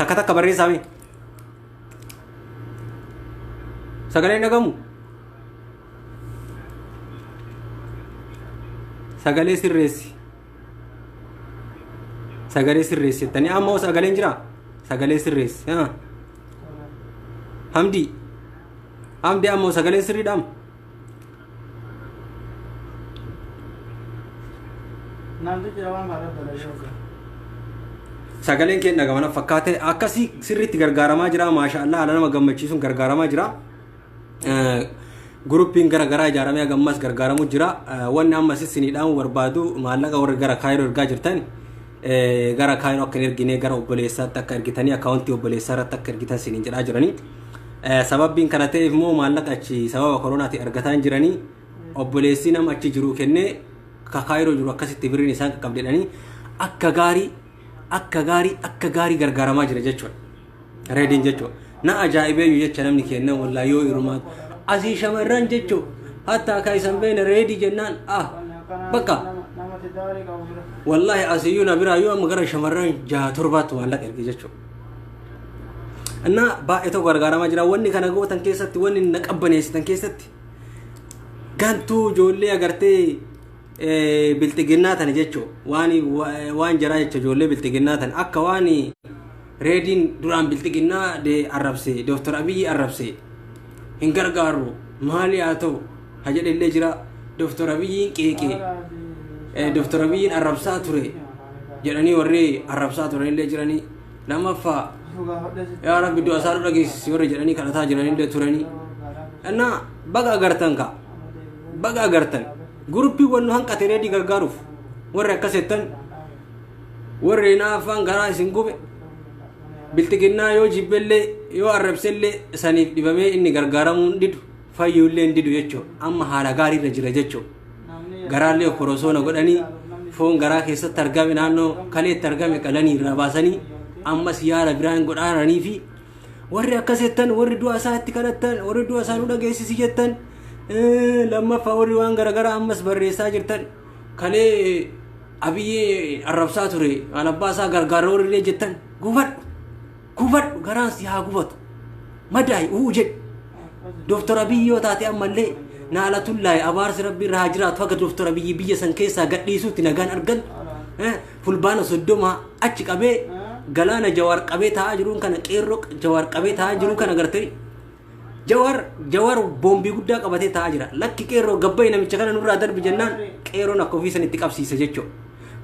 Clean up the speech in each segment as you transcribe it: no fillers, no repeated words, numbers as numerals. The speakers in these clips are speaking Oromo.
takka barreessaame sagaleen dhagamu sagalee sirreessi tani amma sagaleen jira sagalee sirreessi hamdi amma sagaleen sirriidhaam sagaleen keen dhagamana fakkaate akkasii sirriitti gargaaramaa jira maashaallah ala nama gammachiisuun gargaaramaa jira gruppiin gara ijaaramee gammas gargaaramu jira wanni amma sisiniidhaan barbaadu maallaqa warri gara kaayiroo ergaa jirtan gara kaayiroo akka ergine gara obboleessaatti akka ergitanii akkaawuntii obboleessaa irratti akka ergitan siniin jedhaa jiranii sababbiin kana ta'eef immoo maallaqa achi sababa koronaati argataan jiranii obboleessi nama achi jiru kennee ka kaayiroo jiru akkasitti birriin isaan qaqqabdedhanii akka gaarii gargaaramaa jira jechuudha reediin jechuudha na ajaa'ibeeyyu jecha namni kennan wallaa yoo irumaatu asii shamarran jechuudha hatta akka isan beena reedii jennaan bakka wallaahi asiyyuu na biraa yoo amma gara shamarran 6-7 maallaqa erge jechuudha እና ባኤቶ gargaaramaa jira wanni kana gootan keessatti wanni na qabbaneessitan keessatti gantu ijoollee agartee biltiginnaa tan jecho waan jara jecha ijoollee biltiginnaa tan akka waan reediin duraan biltiginnaa de arrabse Dr. Abiy arrabse hin gargaaru maali haa ta'u hajedhellee jira Dr. Abiy qeeqee Dr. Abiy arrabsaa ture jedhanii warri arrabsaa turanillee jiranii lamaffaa yaa rabbi du'a isaa dhageessisi warri jedhanii kadhataa jiranillee turanii እና baga agartan gruppii wannu hanqate reedii gargaaruuf warri akkasettan warri naafaan garaa isin gube biltiginnaa yoo jibbellee yoo arrabsellee saniif dhibamee inni gargaaramuun didu fayyuullee didu jechoo amma haala gaariirra jira jechoo garaallee korosoona godhanii foon garaa keessatti argame naannoo kaleetti argame qalanii irraa baasanii ammas yaala biraan godhaananii fi warri akkasettan warri du'a isaatti kadhattan warri du'a isaa nu dhageessisi jettan lammaffaa warri waan garagaraa ammas barreessaa jirtan kalee Abiyyee arrabsaa ture alabbaa isaa gargaaroo warri jettan gubadhu garaan si haa gubatu madaay jedhu Dr. Abiy yoo taate ammallee naalatullaahi abaarsi rabbi irraa jiraatu haga Dr. Abiy biyya san keessaa gadhiisuutti nagaan argan fulbaana 30 achi qabee galaana Jawaar qabee taa'aa jiruun kana qeerroo Jawaar qabee taa'aa jiruun kana agartanii Jawaar boombii guddaa qabatee taa'aa jira lakki qeerroo gabbai namicha kana nurraa darbi jennaan qeerroon akka ofii sanitti qabsiisa jechuudha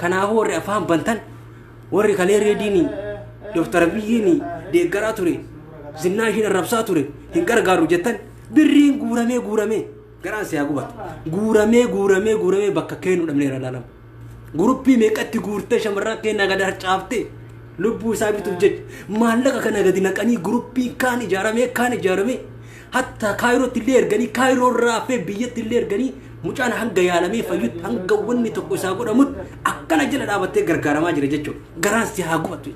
kanaafuu warri afaan bantan warri kalee reediini Dr. Abiyyiin deeggaraa ture zinnaa ishiin arrabsaa ture hin gargaaru jettan birriin guuramee garaan si haa gubatu guuramee bakka kennu dhabneera laalama gruppii meeqatti guurtee shamarran keenna gad harcaaftee lubbuu isaa bituuf jecha maallaqa kana gadi naqanii gruppii kaan ijaarame hatta kaayirootti illee erganii kaayiroo irraa fee biyyatti illee erganii mucaan hanga yaalamee fayyutti hanga wanni tokko isaa godhamutti akkana jala dhaabattee gargaaramaa jira jechuudha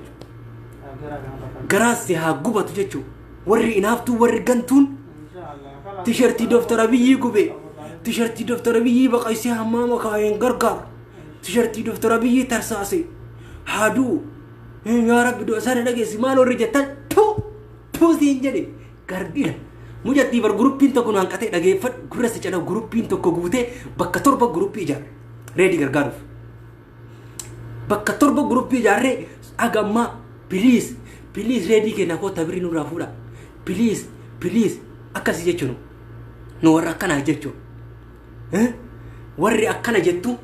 garaan si haa gubatu jechuudha warri inaftuu warri gantuun tishertii Dr. Abiy gube tishertii Dr. Abiy baqaysee hammaama kaayeen gargaaru tishertii Dr. Abiy tarsaase haaduu yaa rabbi du'a isaa dhageessi maal warri jettan tuutiin jedhe gardira mujatti bar gruppiin tokko hanqatee dhageeffadhu gurrasa cala gruppiin tokko guutee bakka 7 gruppii ijaarre reedii gargaaruuf bakka 7 gruppii ijaarre agamma please reedii kenna koota birrii nurraa fuudha please akkasii jechuun nu warra akkanaa jechuun warri akkana jettu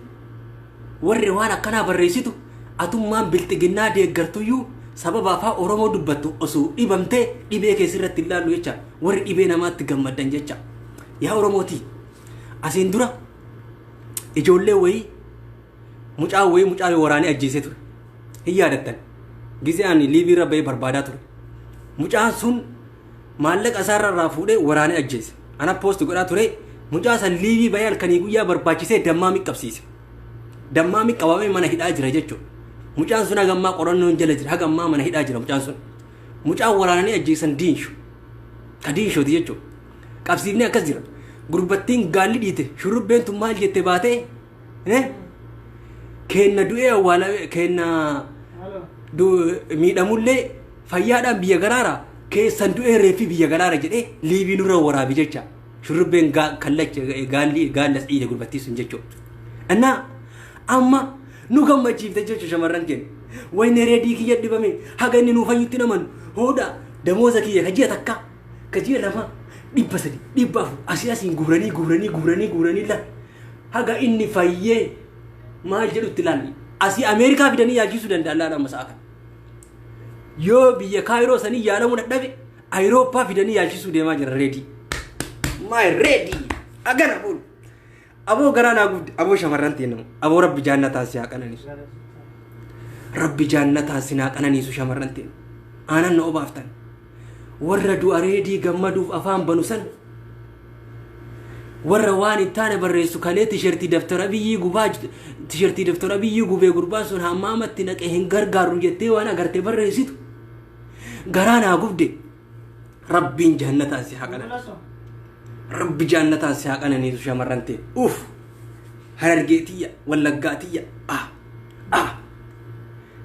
warri waan akkanaa barreessitu atummaan biltiginnaa deeggartuyyuu sababa afaa Oromoo dubbattu osoo dhibamtee dhibee keessirratti ilaallu jecha warri dhibee namaatti gammadan jecha yaa Oromooti asiin dura ijoollee wayii mucaa waraanee ajjeesee ture hin yaadattan gisee liibii irra bahee barbaadaa ture mucaan sun maallaqa isaarraa fuudhee waraanee ajjeese ana poosti godhaa ture mucaa san liibii bahee halkanii guyyaa barbaachisee dammaamii qabsiise dammaamii qabamee mana hidhaa jira jechuudha mucaan sun hagammaa qorannoon jala jira hagammaa mana hidhaa jira mucaan sun mucaan waraananii ajjeesan diinshooti jechuudha qabsiifnee akkas jira gurbattiin gaalli dhiite shurrubbeen tun maal jette baatee kenna du'ee awwaalame kenna miidhamullee fayyaadhaan biyya garaara keessan du'ee reeffi biyya garaara jedhee liibii nurra waraabi jecha shurrubbeen kallacha gaallas dhiide gurbattiisun jechuudha. Annaa amma nu gammachiifte jechuudha shamarran keenya. Wayne Redi kiyya dibame haga inni nuuf fayyutti naman hooda damooza kiyya kajiya takka kajiya lama dhibba sadi dhibba afur asii asiin guuranii la haga inni fayyee maal jedhutti laal asii Ameerikaa fidanii yaalchisuu danda'an laala amma sa'a kana. Yoo biyya Kaayiroo sanii yaalamuu dadhabe Ayirooppaa fidanii yaalchisuu deemaa jira Redi. My Redi agana bulu aboo garaa naa guddi aboo shamarran teenamu aboo rabbi jaannataa si haa qananiisu. Rabbi jaannataa si haa qananiisu shamarran teenamu aanan na obaaftan warra du'a Redi gammaduuf afaan banu san warra waan ittaane barreessu kalee tishertii daftara biyyii gubee gurbaan sun hammaamatti naqee hin gargaaru jettee waan agartee barreessitu garaa naa gubde rabbiin jaannataa si haa qananiisu. Rabbi jaannataa si haa qananiisu shamarran ta'e uff harargeetiyya wallaggaatiyya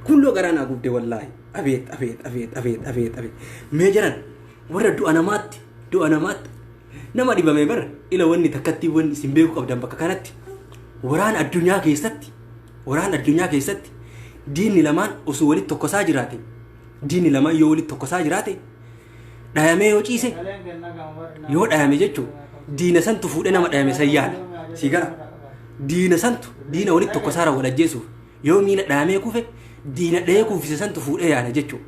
kulloo garaa naa gubde wallaahi abeet mee jiran warra du'a namaatti nama dhibame bara ila wanni takkatti wanni isin beeku qabdan bakka kanatti waraan addunyaa keessatti diinni lamaan osoo walitti tokkosaa jiraate diinni lamaan yoo walitti tokkosaa jiraate dhayamee yoo ciise yoo dhayame jechuun diina santu fuudhee nama dhayame san yaada si gara diina santu diina walitti tokkosaa wal ajjeesuuf yoo miina dhayamee kufe diina dhayee kuufise santu fuudhee yaada jechuun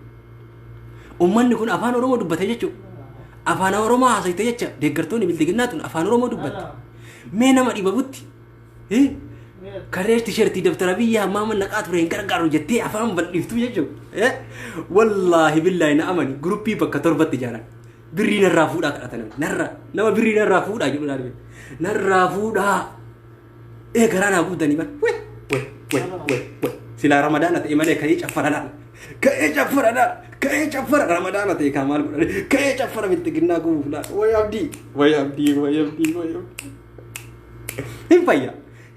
ummanni kun afaan Oromoo dubbate jechuun afaan Oromoo haasayte jecha deeggartoonni bildiginnaatun afaan Oromoo dubbate mee nama dhibabutti karee tishertii daftara biyya hammaama naqaa ture hin gargaaru jettee afaan bal'iftuu jechuudha. Wallaahi billaahi na amani guruppii bakka torbatti ijaaran birrii narraa fuudhaa kadhatan nama birrii narraa fuudhaa jedhu narraa fuudhaa garaa naa guutanii bara silaa ramadaana ta'e malee ka'ee caffara ramadaana ta'e kaa maal godhani ka'ee caffara biltiginnaa gubuuf way abdii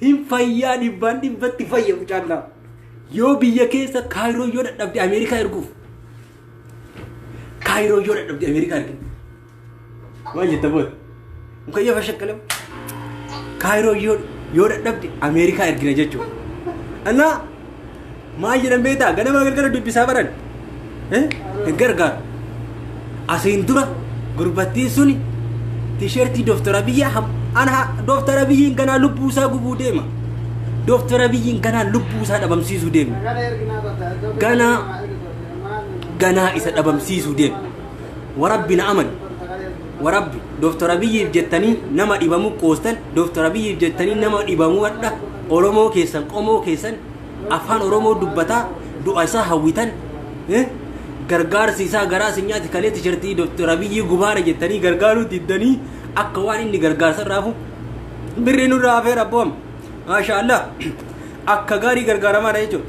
hin fayyaa dhibbatti fayyamu caallaa yoo biyya keessa Kaayiroo yoo dadhabde Ameerikaa erguuf waan jetta bood mukayya fashakkalam Kaayiroo yoo dadhabde Ameerikaa ergina jechuudha. Annaa maal jedhan beektaa ganama galgala dubbisaa baran hin gargaaru asiin dura gurbattiin suni tishertii doftara biyya ana doftara biyyiin ganaa lubbuusaa gubuu deema doftara biyyiin ganaa lubbuusaa dhabamsiisuu deema ganaa isa dhabamsiisuu deema warabbi na aman warabbi doftara biyyiif jettanii nama dhibamuu qoostan doftara biyyiif jettanii nama dhibamuu wadha Oromoo keessan qomoo keessan afaan Oromoo dubbataa du'a isaa hawwitan gargaarsi isaa garaa sinyaati kalee tishertii doftara biyyii gubaara jettanii gargaaruu diddanii akka waan inni gargaarsa raafu birrii nurraa hafee rabboom maashaallah akka gaarii gargaaramaadha jechuudha.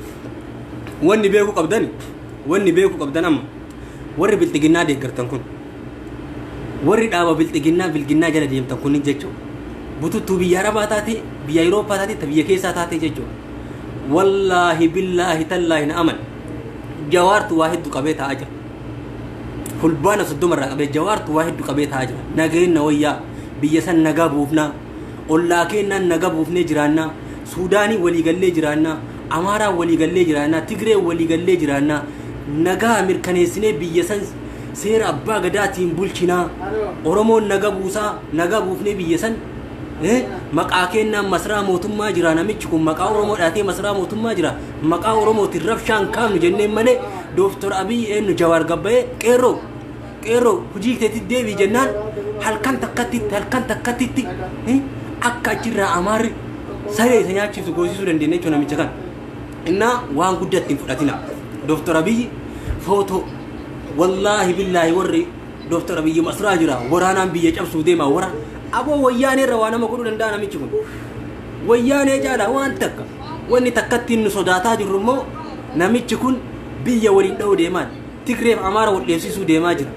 Wanni beeku qabdan amma warri biltiginnaa deeggartan kun warri dhaaba biltiginnaa jala deemtan kun jechuudha. Bututtuu biyya Arabaa taate biyya Awurooppaa taate biyya keessaa taate jechuudha. Wallaahi billaahi tallaahi na aman jawaartu waa hedduu qabee taa'aa jira. Fulbaana 30 irraa qabee jawaartu waa hedduu qabee taa'aa jira. Nageenya wayyaa biyya san nagaa buufnaa ollaa keenyaan nagaa buufnee jiraannaa Suudaanii waliigallee jiraannaa Amaaraa waliigallee jiraannaa Tigree waliigallee jiraannaa nagaa mirkaneessinee biyya san seera abbaa gadaatiin bulchinaa Oromoon nagaa buufnee biyya san maqaa keenyaan masraa mootummaa jira namichi kun maqaa Oromoo dhaatee masraa mootummaa jira maqaa Oromootiin rabshaan kaamnu jenneen malee Dr. Abiy eenyu Jawaar Gabbayee qeerroo hojii keetti deebii jennaan halkan takkatti akka achirraa Amaarri saree isa nyaachisu goosisuu dandeenya jechuudha namicha kan innaa waan guddaatti hin fudhatina Dr. Abiy footoo wallaahi billaahi warri Dr. Abiy masraa jira waraanaan biyya cabsuu deema waraan aboo wayyaanee irra waa nama godhuu danda'a namichi kun wayyaanee jaalaa waan takka wanni takkatti nu sodaataa jirru immoo namichi kun biyya waliin dha'uu deemaan Tigreef Amaara wal dheebsisuu deemaa jira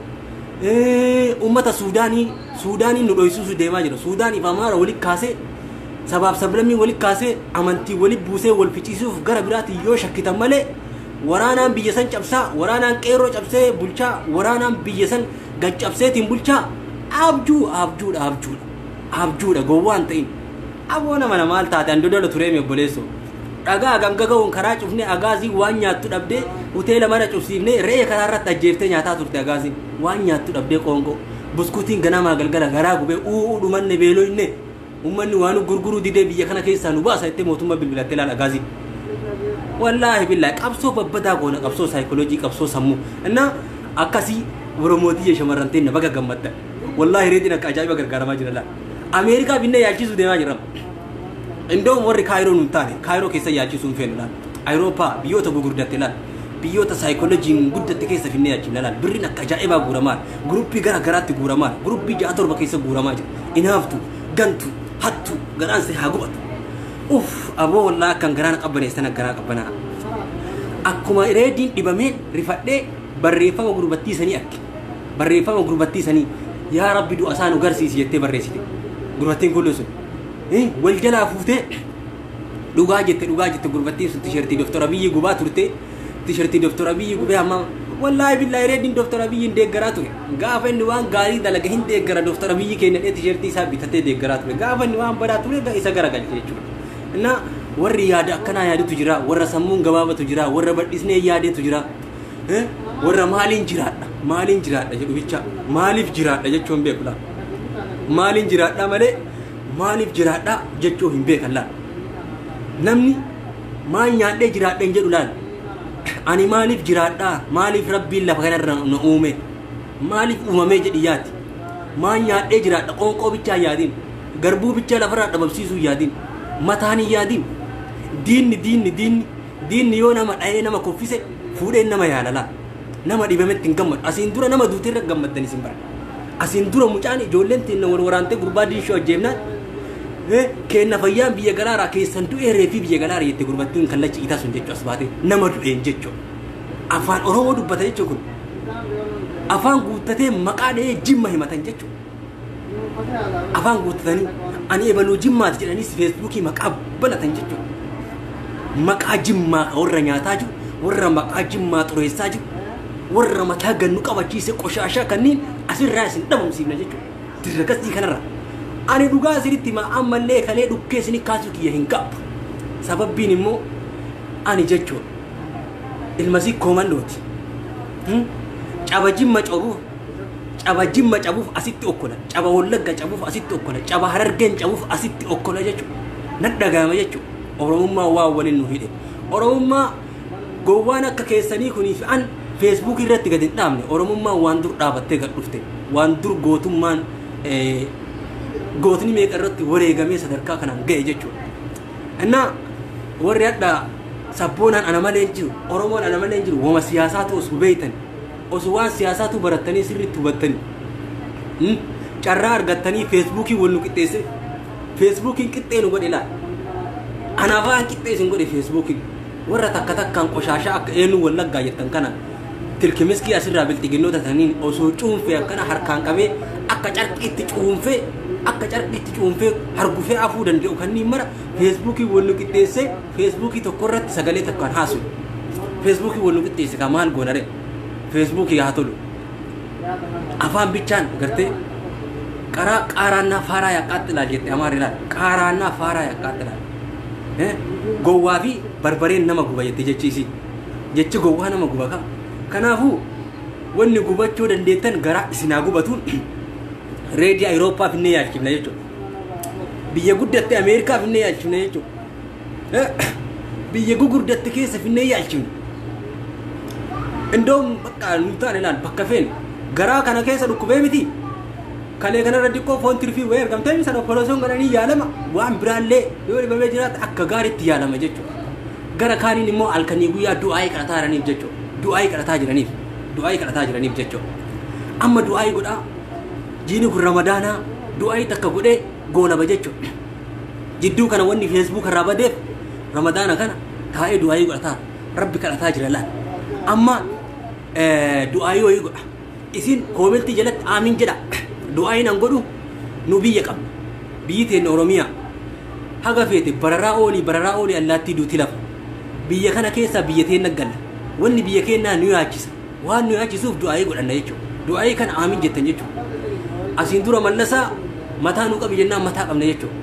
ummata Suudaanii nu dhoysisuu deemaa jira Suudaaniif Amaara walitti kaasee sabaaf sablammii walitti kaasee amantii walitti buusee wal ficisiisuuf gara biraatti yoo shakkitan malee waraanaan biyya san cabsaa waraanaan qeerroo cabsee bulchaa waraanaan biyya san gaccabseetiin bulchaa abjuudha gowwaan ta'in aboona mana maal taate andodola turee mee boleesso dhagaa gangaga'uun karaa cufnee agaazii waan nyaattu dhabdee hoteela mana cufsiifnee re'ee karaa irratti ajjeeftee nyaataa turte agaazii waan nyaattu dhabdee qoonqoo buskuutiin ganamaa galgala garaa gubee dhumanne beelooyne ummanni waan gurguruu didee biyya kana keessaa nu baasa itti mootummaa bilbilattee laal agaazii wallahi billahi qabsoo babbadaa goona qabsoo saayikooloojii qabsoo sammuu innaa akkasii oromootii shamarranteen na baga gammadda wallahi reediin akka ajaa'iba gargaaramaa jira laal Amerikaa binne yaalchisu deemaa jira indoo warri kaayiroo nun taane kaayiroo keessa yaalchisuun feenu laal Awurooppaa biyyoota gugurdatte laal biyyoota saayikooloojiin guddatte keessa finne yaalchifna laal birriin akka ajaa'ibaa guuramaa guruppii gara garaatti guuramaa guruppii 6-7 keessa guuramaa jira inaftuu gantuu hattuu garaansa haa gubatu aboo wallahi akkan garaan qabbaneessan akkanaa qabbanaa akkuma reediin dhibameen rifadhee barreeffama gurbattiisanii akke barreeffama gurbattiisanii yaa rabbi du'a isaan agarsiisi jettee barreessite gurbattiin kullu sun wal jalaa fuutee dhugaa jette gurbattiin sun tishertii Dr. Abiyyi gubaa turte tishertii Dr. Abiyyi gubee amma wallahi billahi reediin Dr. Abiyyiin deeggaraa ture gaafa inni waan gaarii dalaga hin deeggara Dr. Abiyyi kennadhee tishertii isaa bitatee deeggaraa ture gaafa inni waan badaa ture isa garagalche jechuudha innaa warri yaada akkanaa yaadutu jira warra sammuun gabaabatu jira warra badhisnee yaadeetu jira warra maaliin jiraadha jedhu bicha maaliif jiraadha jechuun beeku laa maaliin jiraadha malee maaliif jiraadha jechuun hin beekan laa namni maal nyaadhee jiraadha hin jedhu laal ani maaliif jiraadha maaliif rabbiin lafa kanarra na uume maaliif uumamee jedhi yaati maal nyaadhee jiraadha qoonqoo bichaa yaadiin garbuu bichaa lafarraa dhabamsiisuu yaadiin mataanii yaadiin diinni yoo nama dhahee nama koffise fuudheen nama yaalala nama dhibametti hin gammadu asiin dura nama duutee irra gammaddan isin bara asiin dura mucaan ijoolleen tiin wal waraantee gurbaa diishoo ajjeefnaan kenna fayyaan biyya galaaraa keessan du'ee reefii biyya galaaraa jette gurbattiin kallachi itaa sun jechuu as baatee nama du'een jechuu afaan oromoo dubbata jechuu kun afaan guuttatee maqaa dhahee jimma himatan jechuu afaan guuttatanii ani ebaluu jimmaati jedhanis feesbuukii maqaa balatan jechuu maqaa jimmaa warra nyaataa jiru warra maqaa jimmaa xureessaa jiru warra mataa gannu qabachiise qoshaashaa kanneen asirraa isin dhabamsiifna jechuudha dirragasii kanarra ani dhugaa asiritti ma ammallee kalee dhukkee isin kaasuu kiyya hin qabu sababbiin immoo ani jechuudha ilmasii koomandooti caba jimma cabuuf asitti okkola caba wallagga cabuuf asitti okkola caba harargeen cabuuf asitti okkola jechuudha nan dhagaama jechuudha oromummaa waa waliin nu hidhe oromummaa gowwaan akka keessanii kuniif an Facebook irratti gad hin dhaabne oromummaa waan dur dhaabattee gad dhufte waan dur gootummaan gootni meeqa irratti wareegamee sadarkaa kanaan ga'e jechuudha innaa warri hadha sabboonaan ana malee jiru oromoon ana malee jiru wama siyaasaatu osoo beeytan osoo waan siyaasaatu barattanii sirriitti hubattanii carraa argattanii Facebookii wal nu qixxeesse Facebookiin qixxee nu godhe laal anaafaan qixxeessin godhe Facebookiin warra takka takkaan qoshaashaa akka eenyu wallaggaa jettan kana tilkimiskii asirraa bilxiginnoota taniin osoo cuunfee akkana harkaan qabee akka carqiitti cuunfee hargufee afuu danda'u kanneen mara Facebookii wal nu qixxeesse Facebookii tokko irratti sagalee takkaan haasu Facebookii wal nu qixxeesse ka maal goonare Facebookii haa tolu afaan bichaan gartee qaaraannaa faaraa yaqqaaxxilaa jette amaariidhaan qaaraannaa faaraa yaqqaaxxilaa gowwaa fi barbareen nama guba jette jechiisi jechi gowwaa nama guba ka kanaafuu wanni gubachuu dandeettan garaa isinaa gubatuun reedii Awurooppaa finne yaalchifna jechuudha biyya guddatte Ameerikaa finne yaalchifna jechuudha biyya gugurdatte keessa finne yaalchifna indoom bakka nu taane laal bakka feene garaa kana keessa dhukkubee miti kalee kanarra diqqoo foon tirfii wayii argamtee misan oppolosoon godhanii yaalama waan biraallee yoo dhibamee jiraate akka gaariitti yaalama jechuudha gara kaaniin immoo halkanii guyyaa du'aayii kadhataa jiraniif jechuudha du'aayii kadhataa jiraniif jechuudha amma du'aayii godhaa jiini kun ramadaanaa du'aayii takka godhee goolaba jechuudha jidduu kana wanni Facebook irraa badeef ramadaana kana taa'ee du'aayii godhataa rabbi kadhataa jira laal amma du'aayii wayii godha isin koomentii jalatti aamin jedha du'aayin an godhu nu biyya qabna biyyi teenya Oromiyaa haga feete bararaa oolii allaattii duuti lafa biyya kana keessa biyya teenya galla wanni biyya keenyaa nu yaachisa waan nu yaachisuuf du'aayii godhanna jechuudha du'aayii kana aamin jettan jechuudha asiin dura mallasaa mataa nu qabi jennaan mataa qabna jechuudha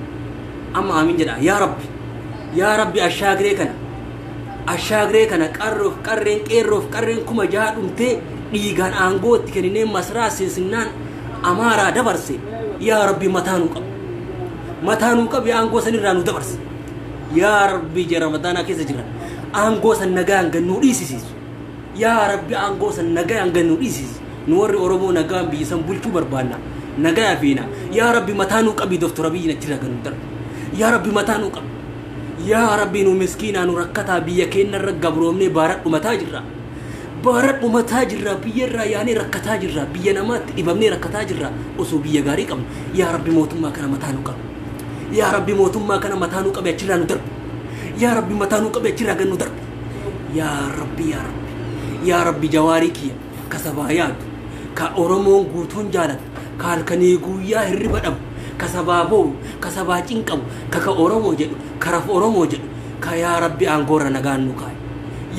amma aamin jedha yaa rabbi ashaagiree kana qarroof qarreen qeerroof qarreen kuma jaha dhumtee dhiigaan aangootti kenninee masraa seesinnaan amaaraa dabarse yaa rabbi mataa nu qabi aangoo sanirraa nu dabarse yaa rabbi jara ramadaanaa keessa jira aangoo san nagaan gannuu dhiisisiisu yaa rabbi aangoo san nagaan gannuu dhiisisiisu nu warri oromoo nagaan biyya san bulchuu barbaanna nagaa fiina yaa rabbi mataa nu qabi doktora biyyi nachirraa gannuu darbe yaa rabbi mataa nu qabi yaa rabbi nu miskiinaa nu rakkataa biyya keenyarra gabroomnee baaradhu mataa jirra biyyarraa yaanee rakkataa jirra biyya namaatti dhibamnee rakkataa jirra osoo biyya gaarii qabnu yaa rabbi mootummaa kana mataa nu qabi yaa rabbi mootummaa kana mataa nu qabi achirraa nu darbe yaa rabbi mataa nu qabi achirraa gannu darbe yaa rabbi jawaarii kiyya kasabaa yaadu ka oromoon guutuun jaalatu ka halkanii guyyaa hirriba dhabu kasabaa boo'u kasabaa cinqabu ka oromoo jedhu karaf oromoo jedhu ka yaa rabbi aangoorra nagaan nu kaaye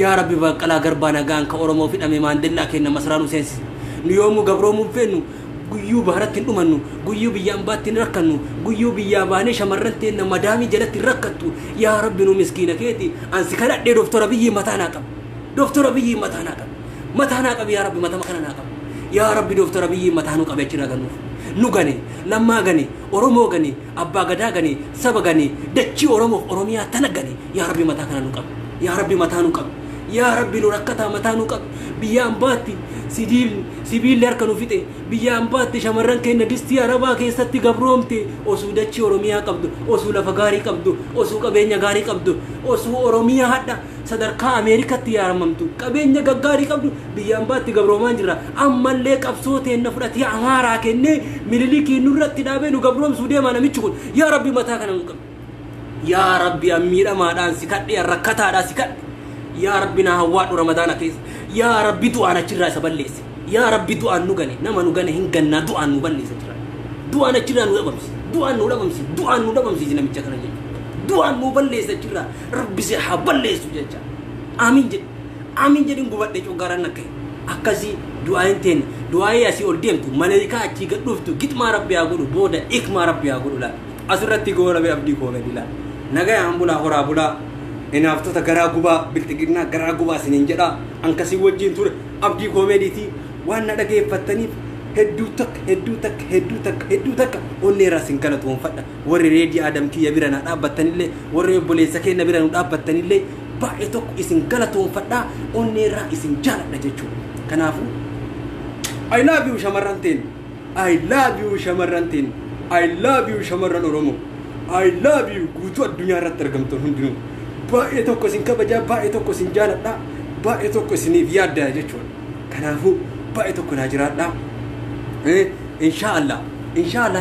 yaa rabbi baqqalaa garbaa nagaan ka oromoo fidhame maandellaa kenna masraa nu seensise nu yoomuu gabroomuun feennu guyyuu baharatti hin dhumannu guyyuu biyya ambaatti hin rakkannu guyyuu biyyaa baanee shamarran teenna madaamii jalatti hin rakkattu yaa rabbi nu miskiina keeti ansi kadhadhee doktora biyyii mataa naa qabu mataa naa qabu yaa rabbi mataa kana naa qabu yaa rabbi doktora biyyii mataa nu qabe achirraa gannuuf nu gane lammaa gane oromoo gane abbaa gadaa gane saba gane dachii oromoof oromiyaa tana gane yaa rabbi mataa kana nu qabu yaa rabbi mataa nu qabu yaa rabbi nu rakkataa mataa nu qabu biyya ambaatti sibiilli harka nu fixe biyya ambaatti shamarran keenya distii arabaa keessatti gabroomte osoo dachii oromiyaa qabdu osoo lafa gaarii qabdu osoo qabeenya gaarii qabdu osoo oromiyaa hadha sadarkaa ameerikatti yaaramamtu qabeenya gaggaarii qabdu biyya ambaatti gabroomaan jirra ammallee qabsoo teenna fudhatee amaaraa kennee mililikii nurratti dhaabee nu gabroomsuu deemaa namichi kun yaa rabbi mataa kana nu qabu yaa rabbi ammiidhamaadhaan si kadhe rakkataadhaan si kadhe yaa rabbi na hawwaadhu ramadaana keessa yaa rabbi du'aan achirraa isa balleesse yaa rabbi du'aan nu gane nama nu gane hin gannaa du'aan nu balleessa jira du'aan achirraa nu dhabamsiisi namicha kana jechuudha du'aan nu balleessa achirraa rabbi si haa balleessu jecha amiin jedhin gubadhe coggaaraan akka akkasii du'aayin teen du'aayii asii ol deemtu malaayikaa achii gad dhuftu gixmaa rabbi haa godhu booda ikmaa rabbi haa godhu laal asirratti goona bee abdii koomedi laal nagayaan bulaa horaa bulaa inaftuu garaa gubaa biltiginnaa garaa gubaa sinin jedha ankasii wajjin ture abdii koomediitii waan na dhageeffattaniif hedduu takka onneerraa sin galatoomfadha warri reedii aadam kiyya bira na dhaabbattanillee warri obboleessa keenya bira nu dhaabbattanillee baay'ee tokko isin galatoomfadha onneerraa isin jaaladha jechuudha kanaafuu I love you shamarran shamarran oromoo I love you guutuu addunyaa irratti argamtan hundinuu baay'ee tokko isin kabajaa baay'ee tokko isin jaaladha baay'ee tokko isiniif yaadda jechuudha kanaafuu baay'ee tokko naa jiraadha inshallah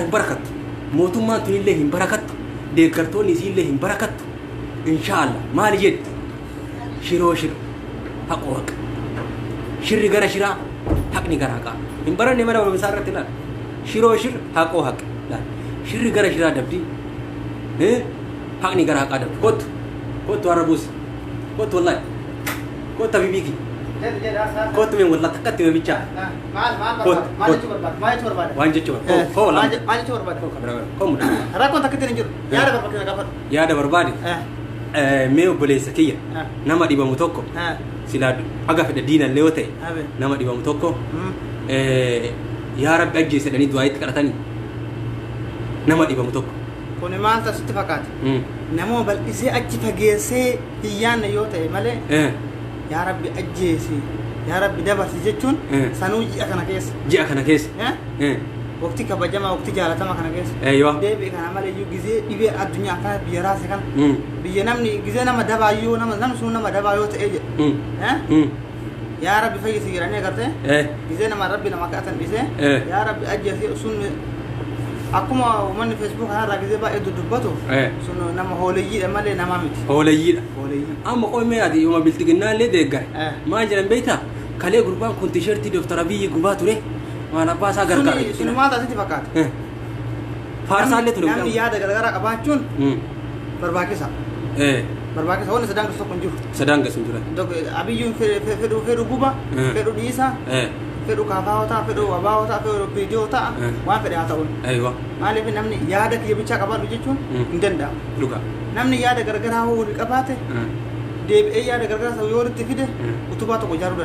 hin barakattu mootummaan tun illee hin barakattu deeggartoonni isii illee hin barakattu inshallah maali jedhu shiroo haqoo haqa shirri gara shiraa haqni gara haqaa hin baranne mana walumsaa irratti laal shiroo haqoo haqa laal shirri gara shiraa dabdii haqni gara haqaa dabdi kottu arabuus kottu wallahi kottu habibiki kottu men wallahi takkatti me bichaa waan jechuudha rakkoon takkatti hin jiru yaada barbaade mee obboleessa kiyya nama dhibamu tokko silaa haga fedha diinallee yoo ta'e nama dhibamu tokko yaa rabbi ajjeesi jedhanii du'aayitti kadhatanii nama dhibamu tokko kun maal sitti fakkaata namoo bal'isee achi fageessee hiyyaanna yoo ta'e malee yaa rabbi ajjeesi yaa rabbi dabarsi jechuun sanuu ji'a kana keessa waqtii kabajamaa waqtii jaalatamaa kana keessa deebi'e kana malee iyyuu gizee dhibee addunyaa akkana biyya raase kana biyya namni gizee nama dabaayyuu namni sun nama dabaa yoo ta'e jedhe yaa rabbi fayyisi jedhanii agartee gizee nama rabbi nama kadhatan dhisee yaa rabbi ajjeesi sun akkuma uummanni Facebook kanarraa gizee baay'ee dudubbatu sun nama hooleyyiidha malee nama miti hooleyyiidha amma qoomee ati yooma biltiginnaallee deeggare maal jedhan beektaa kalee gurbaan kun tiishertii doktara biyyi gubaa ture maal abbaa isaa gargaara sun maal asitti fakkaata faarsaallee ture namni yaada garagaraa qabaachuun barbaachisa barbaake sawwan sadaan keessa tokko jiru sadaan keessa jira abiyyuun fedhu guba fedhu dhiisa fedhu kaafaawota fedhu wabaawota fedhu viidiyoota waan fedhe haa ta'uun aywa maaliif namni yaada kiyya bichaa qabaatu jechuun hin danda'amu dhuga namni yaada garagaraa hoo wal qabaate deebi'ee yaada garagaraa yoo itti fide utubaa tokko jaaruu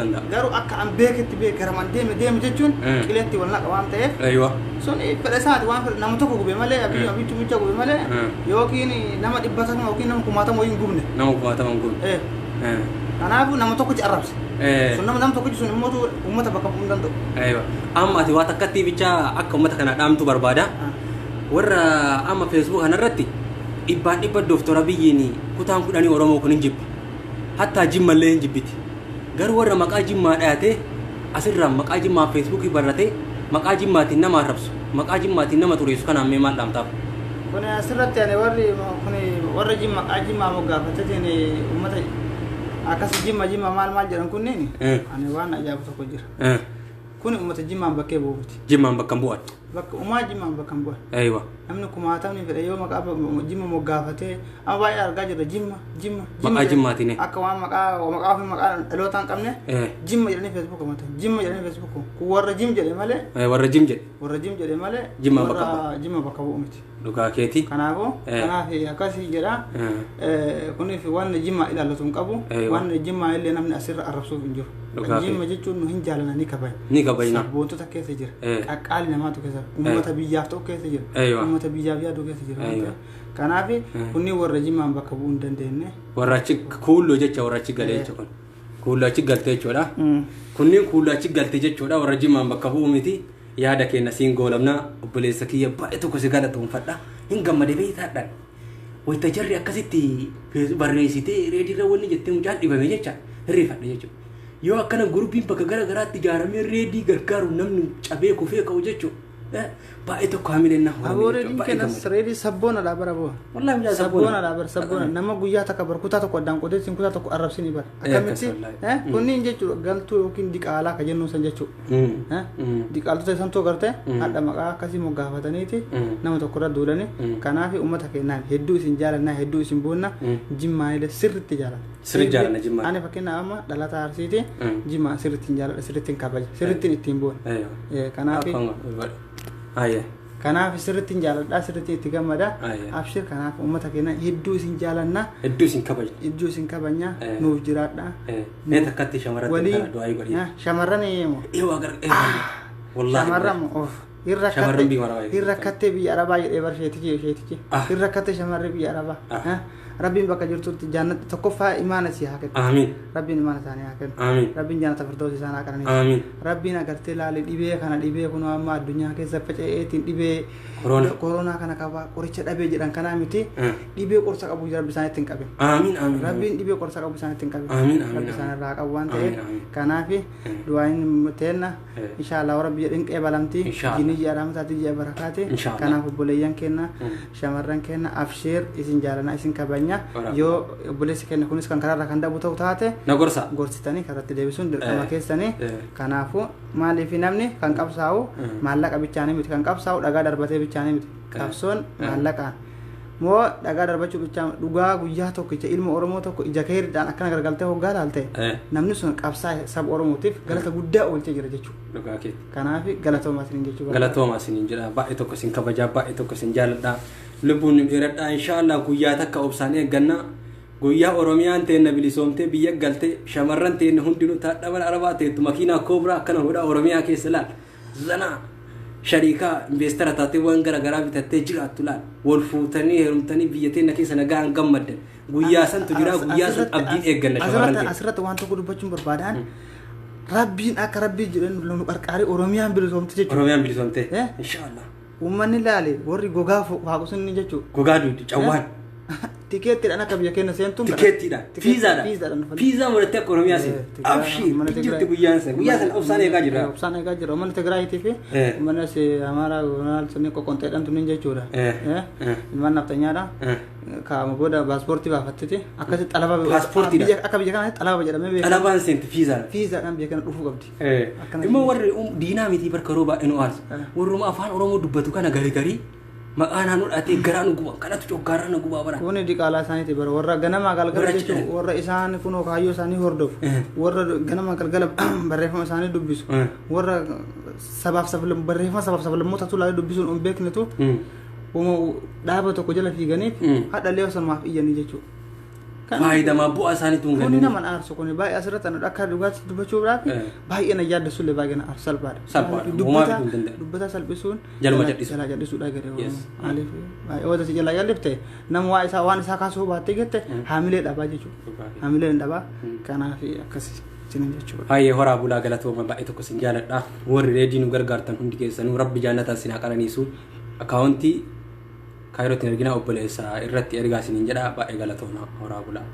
danda'a garuu akka an beeketti beekaraman deeme jechuun qileetti wal naqa waan ta'eef aywa sun fedha isaati waan fedhe nama tokko gube malee abiyyu mucha gube malee yookiin nama 100 yookiin nama 1000 hin gubne nama 1000 hin gubne kanaafuu nama tokko ci arrabse sun nama tokko ci sun immoo ummata bakka bu'uu danda'u aywa amma ati waa takkatti bicha akka ummata kana dhaamtu barbaada warra amma Facebook kanarratti dhibba Dr. Abiyyiin kutaan kudhanii Oromoo kun hin jibba hatta jimmallee hin jibbiti garuu warra maqaa jimmaa dhayate asirraa maqaa jimmaa Facebook barrate maqaa jimmaatiin nama arrabsu maqaa jimmaatiin nama xureessu kanaan mee maal dhaamtaaf kun asirratti ani warra jimmaa maqaa jimmaa moggaafateen ummata akkas jimma maal jedhan kunniin ani waan ajaa'ibu tokko jira kun ummata jimmaan bakkee bu'uuti jimmaan bakkan bu'an bakka umaa jimmaan bakkan bu'an aywa namni kumaatamni fedhe yoo maqaa jimma moggaafatee amma baay'ee argaa jirra jimma maqaa jimmaatiin akka waan maqaa fi maqaa dhalootaan qabne jimma jedhanii Facebook mata jimma jedhanii Facebook kun warra jim jedhe malee warra jim jedhe malee jimma bakka bu'u miti dhugaa keeti kanaaf akkasii jedha kuniif waan jimma ilaallatu hin qabu waan jimma illee namni asirra arrabsuuf hin jiru jimma jechuun nu hin jaalana ni kabajna sabboontota keessa jira qaqqaali namaatu keessa ummata biyyaaf ta'u keessa jira ummata biyyaaf yaadu keessa jira kanaaf kunni warra jimmaan bakka bu'uu hin dandeenye warra achi kuulloo jecha warra achi galee jechuudha kuulloo achi galtee jechuudha kunni kuulloo achi galtee jechuudha warra jimmaan bakka bu'uu miti yaada keenya siin goolamna obboleessa kiyya baay'ee tokko si galatoomfadha hin gammade beeytaadhaan wayita jarri akkasitti barreessitee reediirra wanni jettee mucaan dhibame jecha hirrifadha jechuudha yoo akkana gurupiin bakka gara garaatti ijaaramee reedii gargaaru namni cabee kufee ka'u jechuudha baay'ee tokko hamilenna abooreen kennas reedii sabboona dha bara boo wallahi mujaa sabboona nama guyyaa takka barkutaa tokko addaan qotee sin kutaa tokko arrabsini bara akkamitti kunniin jechuudha galtuu yookiin diqaalaa ka jennuun san jechuudha diqaaltota isan too garte hadha maqaa akkasii moggaafataniiti nama tokko irra duudhani kanaaf ummata kennaan hedduu isin jaalannaa hedduu isin boonna jimmaanillee sirritti jaalanna jimmaa ani fakkeenyaaf amma dhalataa arsiiti jimmaa sirritti jaaladha sirritti kabaja sirritti ittiin boonna kanaaf kanaaf sirritti jaaladha sirritti itti gammada abshir kanaaf ummata keenya hedduu isin jaalanna hedduu isin kabajna nuuf jiraadha mee takkatti shamarran kana du'aa godhi shamarran eemo wallahi shamarran irra kattee biyya arabaa jedhee barsheetichi irra kattee shamarree biyya arabaa rabbiin bakka jirtutti jannata tokkoffaa imaana si haa kennu amiin rabbiin imaana isaanii haa kennu amiin rabbiin jannata firdawsi isaan haa kennu amiin rabbiin agartee laali dhibee kana dhibee kun amma addunyaa keessa faca'eetiin dhibee koronaa kana qaba qoricha dhabee jedhan kanaa miti dhibee qorsa qabu rabbi isaanitti hin qabin amiin amiin rabbiin dhibee qorsa qabu isaanitti hin qabin amiin rabbi isaan irraa qabu waan ta'eef kanaaf du'aayin teenna inshallah rabbi jedhin qeebalamti jinni jaaramtaati jaa barakaate kanaaf obboleeyyan kenna shamarran kenna abshir isin jaalana isin kabanya yoo obboleessi kenna kunis kan karaarra kan dhabu ta'u taate na gorsitanii karatti deebisuun dirqama keessanii kanaafuu maaliif namni kan qabsaa'u maallaqa bichaanii miti kan qabsaa'u dhagaa darbatee bichaanii miti qabsoon maallaqaan moo dhagaa darbachuu bichaan dhugaa guyyaa tokkicha ilma Oromoo tokko ija keeriidhaan akkana gargaltee hoggaa laalte namni sun qabsaa'e saba Oromootiif galata guddaa oolchee jira jechuudha dhugaa keetti kanaaf galatoomaa isiniin jechuudha galatoomaa isiniin jedha baay'ee tokko isin kabajaa baay'ee tokko isin jaalladha lubbuun dheeradha inshallah guyyaa takka obsaan eegganna guyyaa Oromiyaan teenna bilisoomtee biyya galtee shamarran teenna hundinuu taadhaban arabaa teettu makiinaa koobraa akkana hodhaa Oromiyaa keessa laal zana shariikaa investara taatee waan gara garaa bitattee jiraattu laal wal fuutanii heerumtanii biyya teenna keessa nagaan gammaddan guyyaa santu jira guyyaa sun abdiin eegganna shamarran teenna asirratti waan tokko dubbachuun barbaadan rabbiin akka rabbii jedhan nu qarqaaree Oromiyaan bilisoomte jechuudha Oromiyaan bilisoomte inshallah ummanni laale warri gogaa faaqusunni jechuudha gogaa duudi cawwaan tikeettiidhaan akka biyya keenya seentuun tikeettiidhaan fiizaa mudhattee akka Oromiyaa seente abshii jirti guyyaan san obsaan eegaa jira uummanni Tigraayitii fi uummanni Amaaraa Goonaal sunni qoqqonteedhaan tunniin jechuudha ilmaan naftanyaadha kaa'ama booda paaspoortii baafattiti akkasitti xalaba akka biyya kanaatti xalaba jedhamee beekama xalabaan seente fiizaadhaan biyya kana dhufuu qabdi immoo warri diinaa miti barka rooba inu aarsa warruma afaan Oromoo dubbatu kana garii maqaan anu dhate garaan guba kadhatu coggaaraan guba bara kuni diqaalaa isaaniiti bara warra ganama galgala jechuun warra isaan kunoo kaayyoo isaanii hordofu warra ganama galgala barreeffama isaanii dubbisu warra barreeffama sabaaf sablammoota tulaa dubbisuun on beeknetu dhaaba tokko jala fiiganiif hadhalee osamaaf iyyanii jechuudha. Faayidamaa bu'aa isaanii tun kuni nama aarsu kuni baay'ee asirratti anu akka dhugaatti dubbachuudhaaf baay'ee na yaaddasullee baay'ee na aarsu salphaadha. Dubbata salphisuun jaluma jal'isuudha gadi maaliif wanta si jalaa jal'ifte nama waan isaa kaasuu baattee jette haamilee dhabaa jechuudha. Haamilee dhabaa kanaaf akkasii jinin jechuudha. Hayyee horaa bulaa galatooma baay'ee tokko sin jaaladha. Warri reedii nu gargaartan hundi keessanuu rabbi jaalataan sin haa qananiisu. Akaawuntii kaayirootiin ergina obboleessa irratti ergaa isiniin jedha baay'ee galatooma horaa bulaa.